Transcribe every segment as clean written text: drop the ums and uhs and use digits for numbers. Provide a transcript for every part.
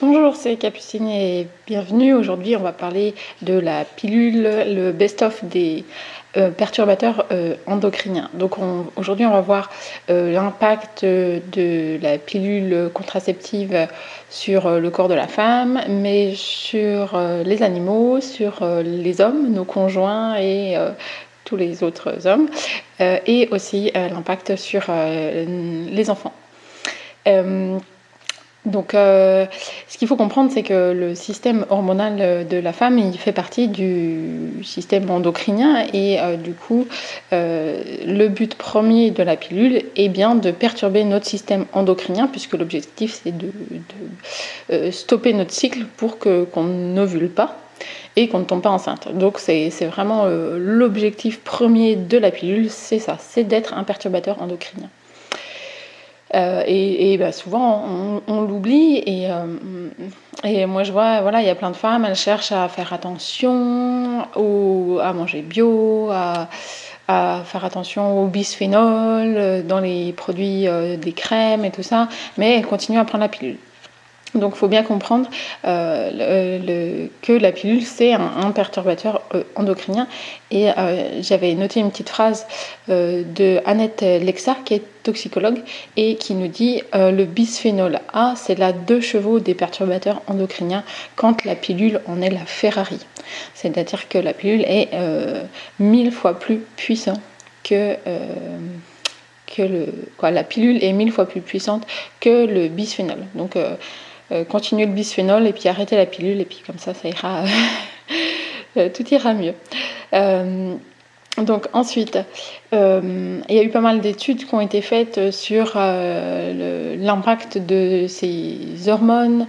Bonjour, c'est Capucine et bienvenue. Aujourd'hui, on va parler de la pilule, le best-of des perturbateurs endocriniens. Donc aujourd'hui, on va voir l'impact de la pilule contraceptive sur le corps de la femme, mais sur les animaux, sur les hommes, nos conjoints et tous les autres hommes, et aussi l'impact sur les enfants. Donc, ce qu'il faut comprendre, c'est que le système hormonal de la femme, il fait partie du système endocrinien et du coup, le but premier de la pilule est bien de perturber notre système endocrinien, puisque l'objectif, c'est de stopper notre cycle pour qu'on n'ovule pas et qu'on ne tombe pas enceinte. Donc, c'est vraiment l'objectif premier de la pilule, c'est ça, c'est d'être un perturbateur endocrinien. Et souvent on l'oublie et moi je vois, voilà, il y a plein de femmes, elles cherchent à faire attention à manger bio, à faire attention au bisphénol dans les produits, des crèmes et tout ça, mais elles continuent à prendre la pilule. Donc il faut bien comprendre que la pilule, c'est un perturbateur endocrinien. Et j'avais noté une petite phrase de Annette Lexa, qui est toxicologue, et qui nous dit le bisphénol A, c'est la 2 chevaux des perturbateurs endocriniens, quand la pilule en est la Ferrari. C'est-à-dire que la pilule est 1000 fois plus puissante la pilule est 1000 fois plus puissante que le bisphénol. Donc continuez le bisphénol et puis arrêtez la pilule et puis comme ça ira tout ira mieux. Donc ensuite, il y a eu pas mal d'études qui ont été faites sur l'impact de ces hormones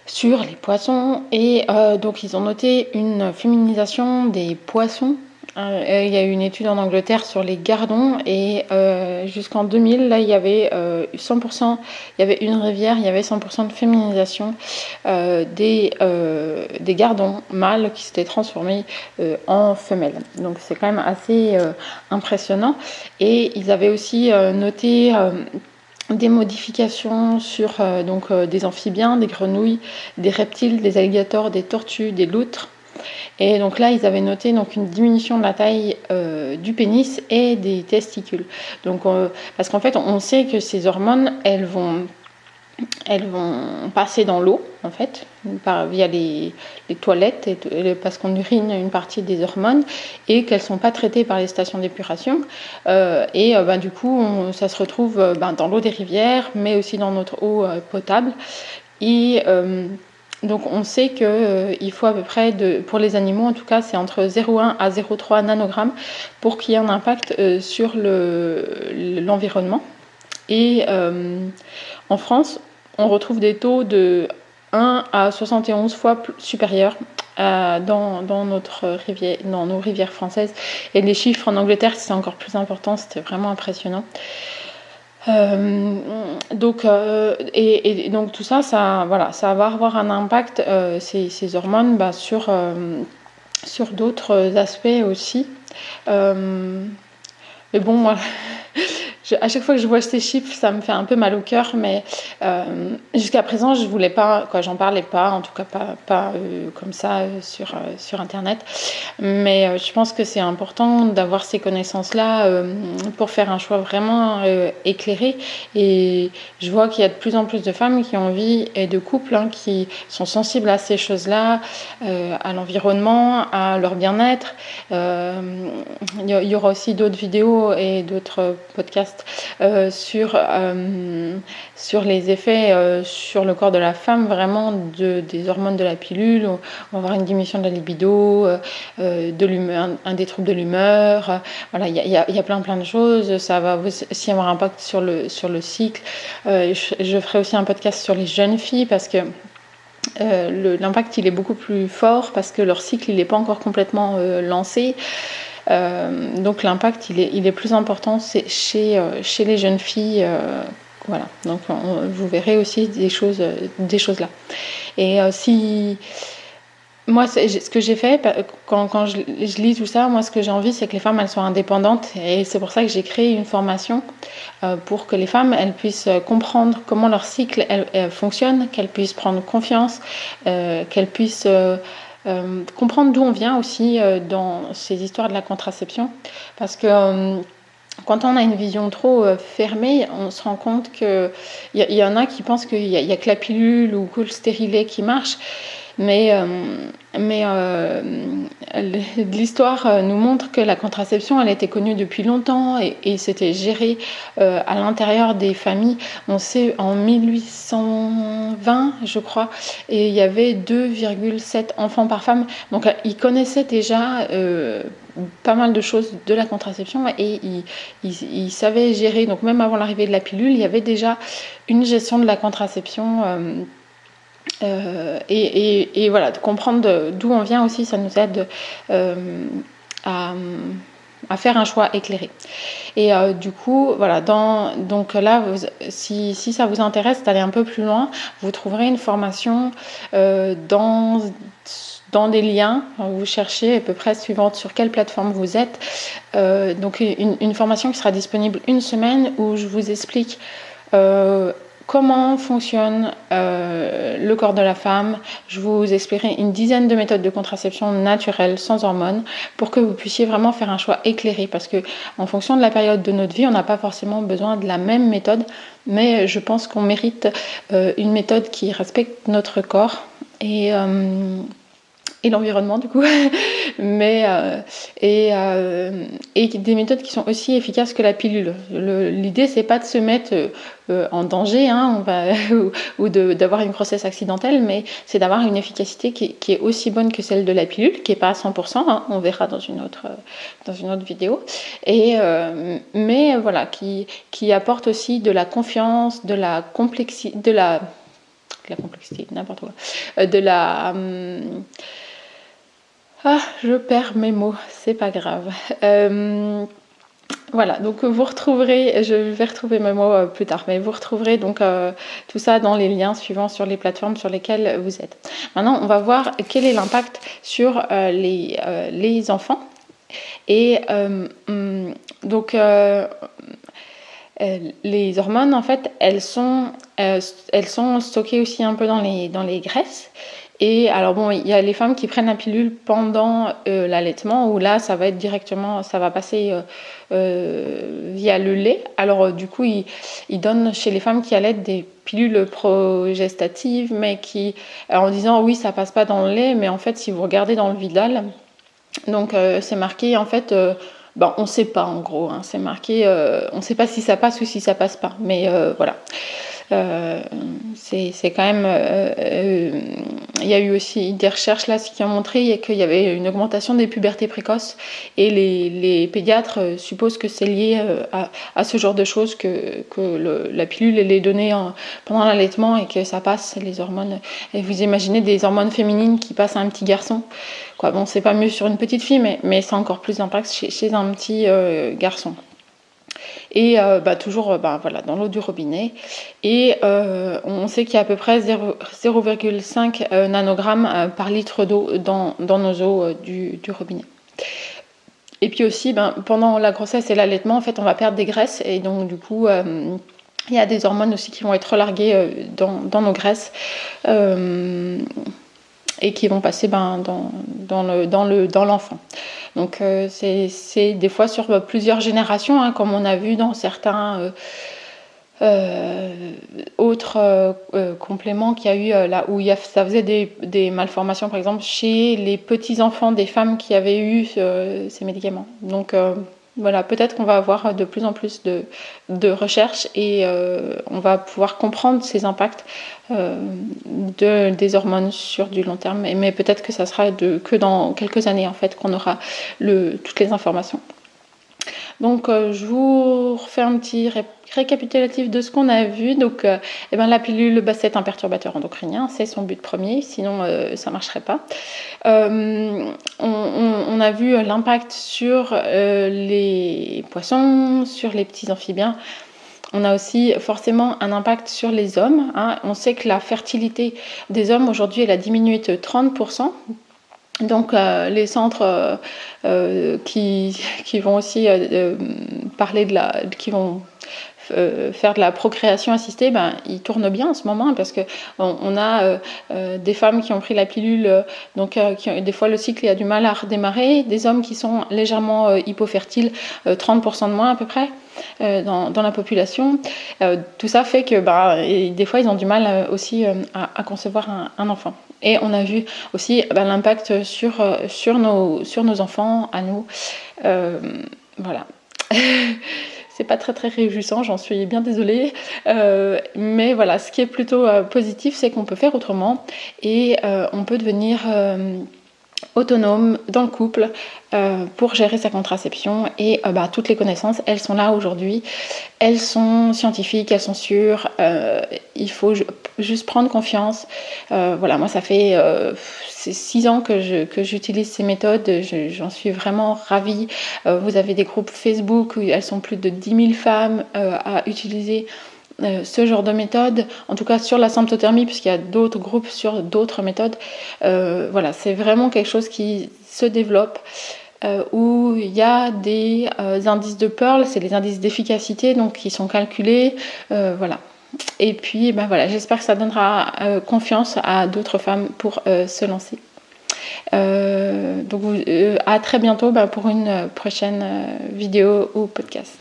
sur les poissons et donc ils ont noté une féminisation des poissons. Il y a eu une étude en Angleterre sur les gardons et jusqu'en 2000, là, il y avait 100%, il y avait une rivière, il y avait 100% de féminisation des gardons mâles qui s'étaient transformés en femelles. Donc c'est quand même assez impressionnant. Et ils avaient aussi noté des modifications sur des amphibiens, des grenouilles, des reptiles, des alligators, des tortues, des loutres. Et donc là, ils avaient noté une diminution de la taille du pénis et des testicules. Donc, parce qu'en fait, on sait que ces hormones, elles vont passer dans l'eau, en fait, via les toilettes, parce qu'on urine une partie des hormones, et qu'elles ne sont pas traitées par les stations d'épuration. Du coup, ça se retrouve dans l'eau des rivières, mais aussi dans notre eau potable. Et donc on sait qu'il faut à peu près, pour les animaux en tout cas, c'est entre 0,1 à 0,3 nanogrammes pour qu'il y ait un impact sur l'environnement. Et en France, on retrouve des taux de 1 à 71 fois supérieurs dans nos rivières françaises. Et les chiffres en Angleterre, c'est encore plus important, c'était vraiment impressionnant. Donc tout ça va avoir un impact, ces hormones, sur d'autres aspects aussi. Mais bon, moi, à chaque fois que je vois ces chiffres, ça me fait un peu mal au cœur, mais jusqu'à présent, je voulais pas, j'en parlais pas, en tout cas pas comme ça sur Internet. Mais je pense que c'est important d'avoir ces connaissances-là pour faire un choix vraiment éclairé. Et je vois qu'il y a de plus en plus de femmes qui ont envie, et de couples qui sont sensibles à ces choses-là, à l'environnement, à leur bien-être. Il y aura aussi d'autres vidéos et d'autres podcasts sur les effets sur le corps de la femme, vraiment des hormones de la pilule. On va avoir une diminution de la libido, de l'humeur, des troubles de l'humeur. Voilà, il y a plein de choses. Ça va aussi avoir un impact sur le cycle. Je ferai aussi un podcast sur les jeunes filles parce que l'impact il est beaucoup plus fort parce que leur cycle il n'est pas encore complètement lancé. Donc l'impact il est plus important chez les jeunes filles. Voilà, donc vous verrez aussi des choses là. Et si Moi, ce que j'ai fait, quand je lis tout ça, moi, ce que j'ai envie, c'est que les femmes, elles soient indépendantes. Et c'est pour ça que j'ai créé une formation pour que les femmes, elles puissent comprendre comment leur cycle elle fonctionne, qu'elles puissent prendre confiance, qu'elles puissent comprendre d'où on vient aussi dans ces histoires de la contraception. Parce que quand on a une vision trop fermée, on se rend compte qu'il y en a qui pensent qu'il y a que la pilule ou que le stérilet qui marche. Mais l'histoire nous montre que la contraception, elle a été connue depuis longtemps et c'était géré à l'intérieur des familles. On sait en 1820, je crois, et il y avait 2,7 enfants par femme. Donc ils connaissaient déjà pas mal de choses de la contraception et ils savaient gérer. Donc même avant l'arrivée de la pilule, il y avait déjà une gestion de la contraception. Et voilà, de comprendre d'où on vient aussi, ça nous aide à faire un choix éclairé. Et du coup, voilà, donc là, si ça vous intéresse d'aller un peu plus loin, vous trouverez une formation dans des liens, vous cherchez à peu près suivant sur quelle plateforme vous êtes. Donc une formation qui sera disponible une semaine où je vous explique comment fonctionne le corps de la femme. Je vous expliquerai une dizaine de méthodes de contraception naturelles, sans hormones, pour que vous puissiez vraiment faire un choix éclairé. Parce que en fonction de la période de notre vie, on n'a pas forcément besoin de la même méthode, mais je pense qu'on mérite une méthode qui respecte notre corps et l'environnement du coup, mais et des méthodes qui sont aussi efficaces que la pilule. L'idée c'est pas de se mettre en danger, ou d'avoir une grossesse accidentelle, mais c'est d'avoir une efficacité qui est aussi bonne que celle de la pilule, qui est pas à 100%, on verra dans une autre vidéo, et mais voilà, qui apporte aussi de la confiance, de la complexité, n'importe quoi, je perds mes mots, c'est pas grave. Voilà, donc vous retrouverez, je vais retrouver mes mots plus tard, mais vous retrouverez donc tout ça dans les liens suivants sur les plateformes sur lesquelles vous êtes. Maintenant, on va voir quel est l'impact sur les enfants. Et donc, les hormones, en fait, elles sont stockées aussi un peu dans les graisses. Et alors bon, il y a les femmes qui prennent la pilule pendant l'allaitement, où là, ça va être directement, ça va passer via le lait. Alors du coup, ils donnent chez les femmes qui allaitent des pilules progestatives, mais en disant oui, ça passe pas dans le lait, mais en fait, si vous regardez dans le Vidal, donc c'est marqué en fait. On sait pas en gros, c'est marqué, on sait pas si ça passe ou si ça passe pas, mais voilà. C'est quand même il y a eu aussi des recherches là qui ont montré qu'il y avait une augmentation des pubertés précoces et les pédiatres supposent que c'est lié à ce genre de choses, que la pilule elle est donnée pendant l'allaitement et que ça passe les hormones. Et vous imaginez des hormones féminines qui passent à un petit garçon, quoi. Bon, c'est pas mieux sur une petite fille, mais c'est encore plus d'impact chez un petit garçon. Et toujours voilà, dans l'eau du robinet. Et on sait qu'il y a à peu près 0,5 nanogrammes par litre d'eau dans nos eaux du robinet. Et puis aussi, pendant la grossesse et l'allaitement, en fait, on va perdre des graisses. Et donc, du coup, il y a des hormones aussi qui vont être relarguées dans nos graisses. Et qui vont passer dans l'enfant. Donc c'est des fois sur plusieurs générations, comme on a vu dans certains autres compléments qu'il y a eu là où ça faisait des malformations, par exemple chez les petits-enfants des femmes qui avaient eu ces médicaments. Donc voilà, peut-être qu'on va avoir de plus en plus de recherches et on va pouvoir comprendre ces impacts des hormones sur du long terme. Mais peut-être que ça sera que dans quelques années en fait qu'on aura toutes les informations. Donc je vous refais un petit récapitulatif de ce qu'on a vu. Donc la pilule, c'est un perturbateur endocrinien, c'est son but premier, sinon ça marcherait pas. On a vu l'impact sur les poissons, sur les petits amphibiens. On a aussi forcément un impact sur les hommes. On sait que la fertilité des hommes aujourd'hui elle a diminué de 30%. Donc les centres qui vont aussi parler qui vont faire de la procréation assistée, ils tournent bien en ce moment parce que on a des femmes qui ont pris la pilule, donc des fois le cycle a du mal à redémarrer, des hommes qui sont légèrement hypofertiles, 30% de moins à peu près dans la population. Tout ça fait que et des fois ils ont du mal aussi à concevoir un enfant. Et on a vu aussi l'impact sur nos enfants, à nous. Voilà. C'est pas très très réjouissant, j'en suis bien désolée. Mais voilà, ce qui est plutôt positif, c'est qu'on peut faire autrement et on peut devenir autonome dans le couple pour gérer sa contraception. Et toutes les connaissances, elles sont là aujourd'hui. Elles sont scientifiques, elles sont sûres. Il faut juste prendre confiance. Voilà, moi ça fait 6 ans que j'utilise ces méthodes. J'en suis vraiment ravie. Vous avez des groupes Facebook où elles sont plus de 10 000 femmes à utiliser ce genre de méthode, en tout cas sur la symptothermie, puisqu'il y a d'autres groupes sur d'autres méthodes. Voilà, c'est vraiment quelque chose qui se développe, où il y a des indices de Pearl, c'est les indices d'efficacité, donc qui sont calculés. Voilà. Et puis, voilà, j'espère que ça donnera confiance à d'autres femmes pour se lancer. Donc, à très bientôt pour une prochaine vidéo ou podcast.